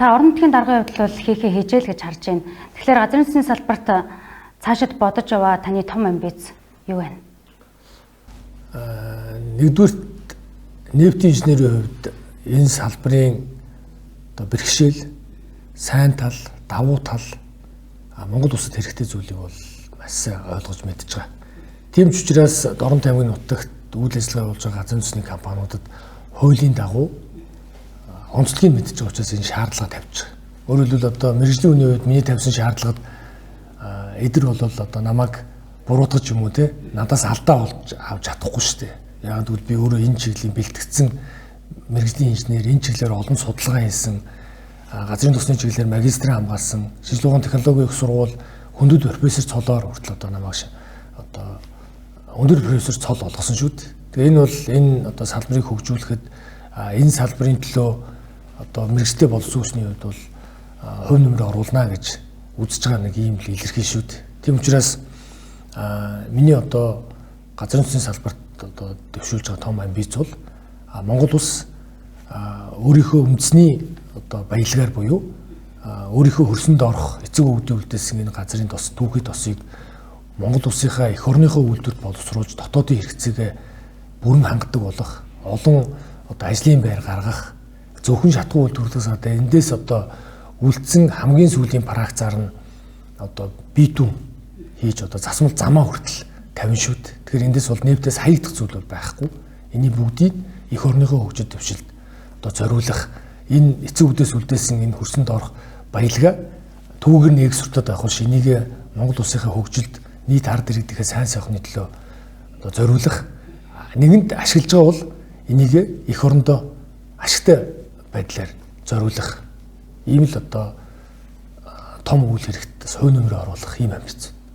Та орон нутгийн даргын хувьд бол хийхээ хийжээ л гэж харж байна. Тэгэхээр газрын засгийн салбарт цаашид бодож яваа таны том амбиц юу вэ? Нэгдүгээр нефтийн инженерийн хувьд энэ салбарын бэрхшээл, сайн тал, давуу тал Монгол улсад хэрэгтэй зүйлийг бол маш сайн ойлгож мэдж байгаа. Тийм ч учраас Дорнот аймгийн нутагт үйл ажиллагаа болж байгаа газрын засгийн компаниудад хуулийн дагуу онцлогийг мэдж байгаа учраас энэ шаардлага тавьж байгаа. Өөрөөр хэлбэл одоо мэргэжлийн үеийн үед миний тавьсан шаардлагад эдэр бол одоо намайг буруутгаж юм уу те надаас алдаа болж авч чадахгүй шүү дээ. Яг тэгвэл би өөрөө энэ чиглэлийн бэлтгэгдсэн мэргэжлийн инженер, энэ чиглэлээр олон судалгаа хийсэн, газрын тосны чиглэлээр магистраа хамгаалсан, шинжилгээ ухааны технологийн их сургууль хөндөд профессор цолоор хүртэл одоо намайг одоо өндөр профессор цол болгосон шүү дээ. Тэгээ энэ бол энэ одоо салбарыг хөгжүүлэхэд энэ салбарын төлөө одоо мэргэжтэй боловсруулсны хувьд бол хувь нэмрээ оруулна гэж үзэж байгаа нэг ийм л илэрхийлэл шүү дээ. Тийм учраас миний одоо газрын засгийн салбарт одоо дэвшүүлж байгаа том амбиц бол Монгол улс өөрийнхөө үндэсний одоо баялагаар буюу өөрийнхөө хөрсөнд орох эцэг өвгдийн үлдээсэн энэ газрын тос түүхий тосыг Монгол улсынхаа эх орныхоо үйлдвэрт боловсруулж дотоодын хэрэгцээгээ бүрэн хангадаг болох олон одоо ажлын байр гаргах зөвхөн шатгуу үйлдвэрлэлээс гадна эндээс одоо үлдсэн хамгийн сүүлийн практикаар нь одоо битүүн хийж одоо засмал замаа хүртэл тавина шүү дээ. Тэгэхээр эндээс бол нефтээс хаягдах зүйл бол байхгүй. Энийг бүгдийг эх орныхоо хөгжил дэвшилд одоо зориулах энэ эцэг үдээс үлдээсэн энэ хөрсөнд орох баялгаа түүгээр нэг суртаад авах бол энийг Монгол улсынхаа хөгжилд нийт ард иргэдийнхээ сайн сайхны төлөө одоо зориулах нэгэнд ашиглаж байгаа бол энийг эх орондоо ашигтай байдлаар зориулах ийм л одоо том үйл хэрэгт хувь нэмрээ оруулах ийм амбиц.